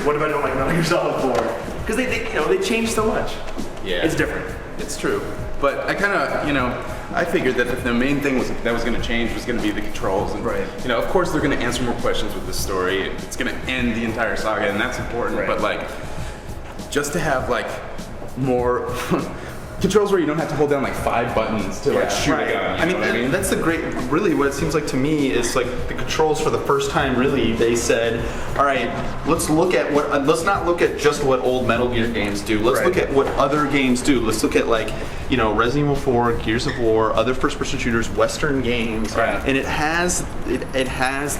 what if I don't like Metal Gear Solid 4? Because they change so much. Yeah. It's different. It's true. But I kind of, I figured that the main thing that was going to change was going to be the controls. And, of course they're going to answer more questions with this story. It's going to end the entire saga, and that's important. But like, just to have like more controls where you don't have to hold down like 5 buttons to like shoot a gun. I mean, that's the great, really what it seems like to me is like the controls for the first time really, they said, all right, let's look at what, let's not look at just what old Metal Gear games do. Let's look at what other games do. Let's look at like, Resident Evil 4, Gears of War, other first-person shooters, Western games, and it has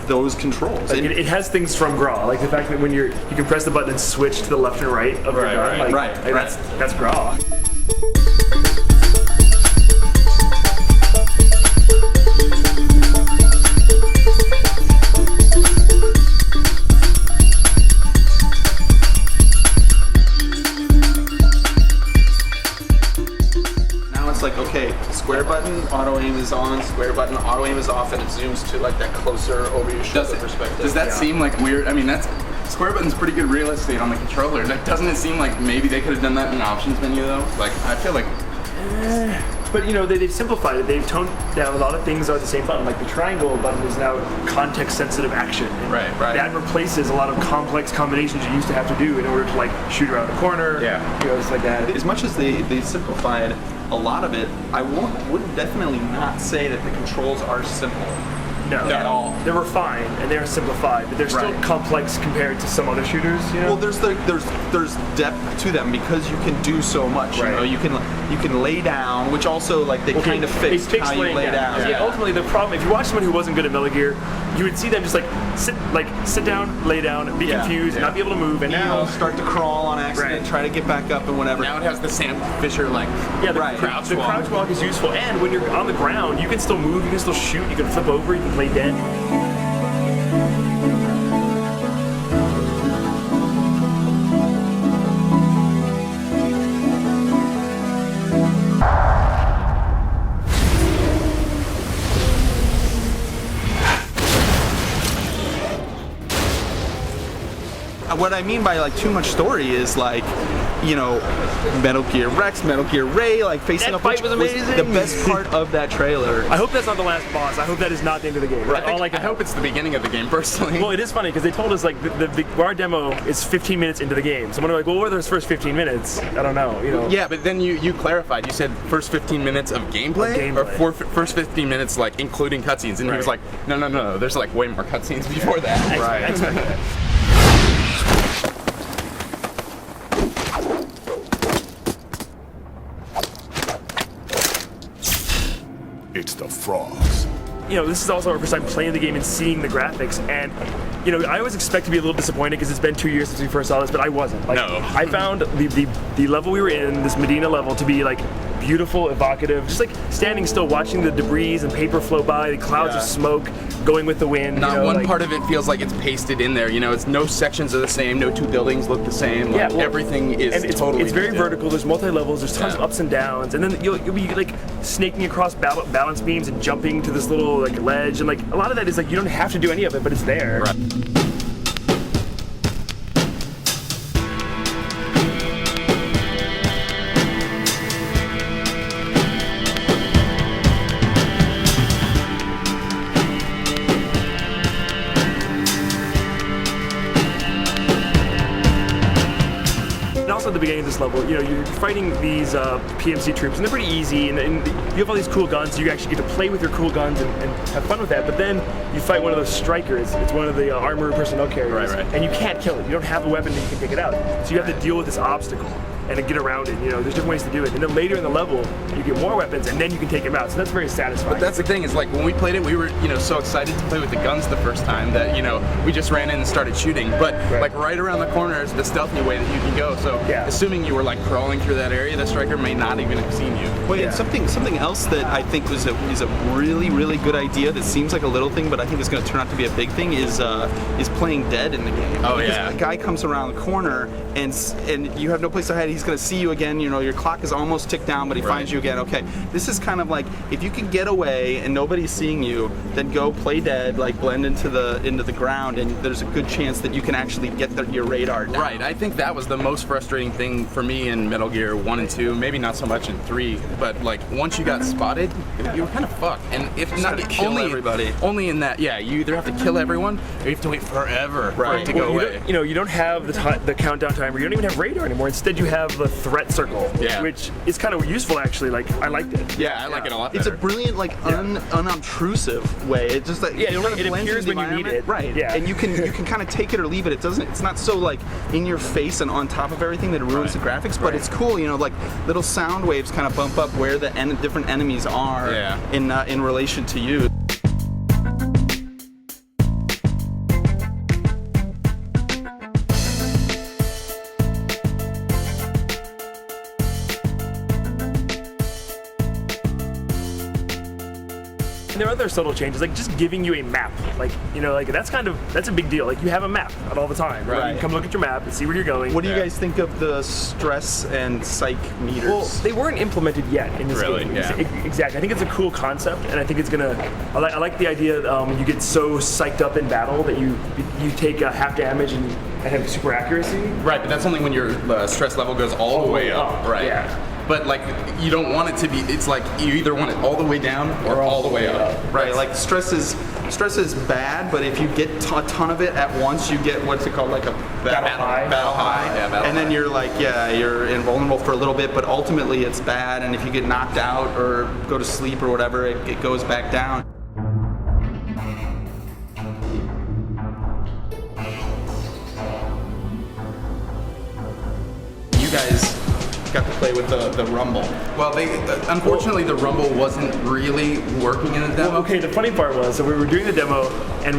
those controls. Like it has things from Graw, like the fact that when you can press the button and switch to the left and right of your gun, that's Graw. Like, okay, square button, auto aim is on, square button, auto aim is off, and it zooms to like that closer over your shoulder perspective. Does that seem like weird? I mean, that's square button's pretty good real estate on the controller. Doesn't it seem like maybe they could have done that in an options menu though? Like, I feel like. But they've simplified it. They've toned down a lot of things are the same button. Like the triangle button is now context-sensitive action. And that replaces a lot of complex combinations you used to have to do in order to like shoot around the corner. It's like that. As much as they simplified a lot of it, I would definitely not say that the controls are simple. No, at all. They're refined and they're simplified, but they're still complex compared to some other shooters. Well, there's depth to them because you can do so much. You can lay down, which also like they kind of fixed how you lay down. Ultimately, the problem, if you watch someone who wasn't good at Metal Gear, you would see them just like sit down, lay down, be confused, not be able to move, and now start to crawl on accident, try to get back up and whatever. Now it has the Sam Fisher the crouch walk is useful, and when you're on the ground, you can still move, you can still shoot, you can flip over, you can play dead. What I mean by like too much story is like, Metal Gear Rex, Metal Gear Ray, like facing up, which was amazing. The best part of that trailer. I hope that's not the last boss. I hope that is not the end of the game. I hope it's the beginning of the game, personally. Well, it is funny because they told us like our demo is 15 minutes into the game. So I'm like, well, what are those first 15 minutes? I don't know. Yeah, but then you clarified. You said first 15 minutes of gameplay, or first 15 minutes like including cutscenes, and he was like, no. There's like way more cutscenes before that. I expect that. It's the frogs. This is also our first time playing the game and seeing the graphics, and I always expect to be a little disappointed because it's been 2 years since we first saw this, but I wasn't. I found the level we were in, this Medina level, to be like beautiful, evocative, just like standing still, watching the debris and paper flow by, the clouds of smoke going with the wind. Not one part of it feels like it's pasted in there. It's no sections are the same, no two buildings look the same. Everything is totally. It's very vertical. There's multi-levels. There's tons of ups and downs, and then you'll be like snaking across balance beams and jumping to this little like ledge, and like a lot of that is like you don't have to do any of it, but it's there. Also at the beginning of this level, you're fighting these PMC troops, and they're pretty easy, and you have all these cool guns, so you actually get to play with your cool guns and have fun with that, but then you fight one of those strikers. It's one of the armored personnel carriers, and you can't kill it. You don't have a weapon that you can take it out, so you have to deal with this obstacle and to get around it. There's different ways to do it, and then later in the level, you get more weapons, and then you can take them out, so that's very satisfying. But that's the thing, is like when we played it, we were so excited to play with the guns the first time that we just ran in and started shooting, but like right around the corner is the stealthy way that you can go, so assuming you were like crawling through that area, the striker may not even have seen you. Wait, something else that I think is a really, really good idea that seems like a little thing, but I think is going to turn out to be a big thing is playing dead in the game. Oh, because a guy comes around the corner and you have no place to hide. he's gonna see you again. You know, your clock is almost ticked down, but he finds you again. Okay, this is kind of like if you can get away and nobody's seeing you, then go play dead, like blend into the ground, and there's a good chance that you can actually get your radar down. Right, I think that was the most frustrating thing for me in Metal Gear 1 and 2, maybe not so much in 3, but like once you got spotted, you were kind of fucked. And if not kill everybody. Only in that, yeah, you either have to kill everyone or you have to wait forever for it to go away. You don't have the countdown timer. You don't even have radar anymore. Instead, you have the threat circle, which is kind of useful actually. Like I liked it. Yeah, I like it a lot better. It's a brilliant, like unobtrusive way. It just like it appears when you need it. Right. Yeah. And you can kind of take it or leave it. It's not so like in your face and on top of everything that it ruins the graphics, but it's cool. You know, like little sound waves kind of bump up where the different enemies are in relation to you. And there are other subtle changes, like just giving you a map. Like, like that's a big deal. Like you have a map at all the time. Right? You can come look at your map and see where you're going. What do you guys think of the stress and psych meters? Well, they weren't implemented yet in this game. Yeah. Exactly. I think it's a cool concept, and I think it's gonna. I like the idea that you get so psyched up in battle that you take half damage and have super accuracy. Right, but that's only when your stress level goes all the way up. Right. Yeah. But like you don't want it to be. It's like you either want it all the way down or all the way up. Right. Like stress is bad, but if you get a ton of it at once, you get what's it called, like a battle high. Yeah, battle and then high. You're like, you're invulnerable for a little bit, but ultimately it's bad. And if you get knocked out or go to sleep or whatever, it goes back down. You guys got to play with the rumble. Well, unfortunately the rumble wasn't really working in the demo. Well, okay, the funny part was, so we were doing the demo, and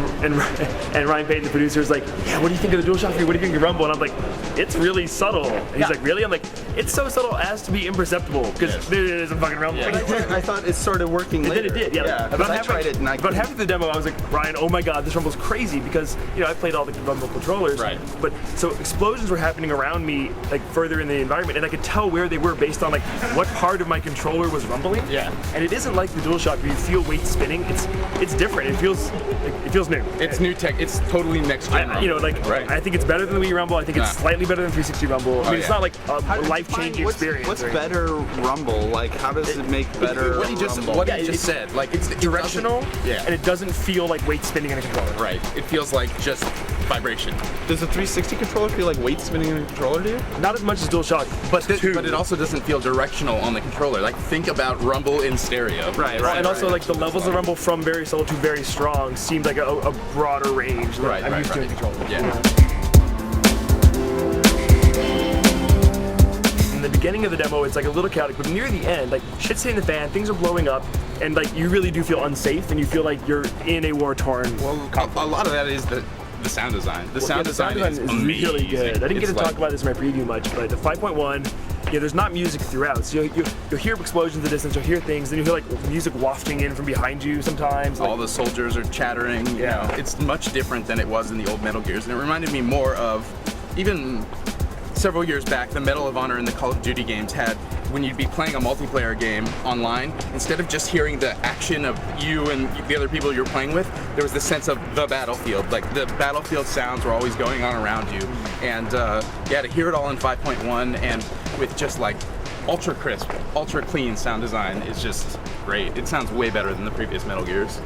Ryan Payton, the producer, was like, "Yeah, what do you think of the DualShock 3? What do you think of the rumble?" And I'm like, "It's really subtle." And he's like, "Really?" I'm like, "It's so subtle as to be imperceptible because there is a fucking rumble." Yeah. I thought it started working later. Then it did, yeah. I tried it, and about half of the demo, I was like, "Ryan, oh my god, this rumble's crazy," because I played all the rumble controllers. Right. But so explosions were happening around me, like further in the environment, and I could tell where they were based on like what part of my controller was rumbling. Yeah. And it isn't like the DualShock where you feel weight spinning. It's different. It feels new. It's new tech. It's totally next gen. I think it's better than the Wii Rumble. I think it's slightly better than 360 Rumble. I mean, it's not like a life-changing experience. What's better rumble? Like, how does it make better what he just said. Like it's directional, and it doesn't feel like weight spinning in a controller. Right. It feels like just vibration. Does the 360 controller feel like weight spinning in a controller to you? Not as much as DualShock, but it also doesn't feel directional on the controller. Like think about rumble in stereo. Right. And also like the levels of rumble from very subtle to very strong seemed like a broader range than I'm used to in controllers. Yeah. In the beginning of the demo, it's like a little chaotic, but near the end, like shit's hitting the fan, things are blowing up, and like you really do feel unsafe, and you feel like you're in a war-torn conflict. A lot of that is the sound design. The sound design is amazing. Really good. I didn't get to talk about this in my preview much, but the 5.1, there's not music throughout. So you'll hear explosions in the distance, you'll hear things, then you'll hear like music wafting in from behind you sometimes. All the soldiers are chattering. You know, it's much different than it was in the old Metal Gears, and it reminded me more of even several years back, the Medal of Honor and the Call of Duty games had, when you'd be playing a multiplayer game online, instead of just hearing the action of you and the other people you're playing with, there was this sense of the battlefield. Like the battlefield sounds were always going on around you. And to hear it all in 5.1 and with just like ultra crisp, ultra clean sound design is just great. It sounds way better than the previous Metal Gears.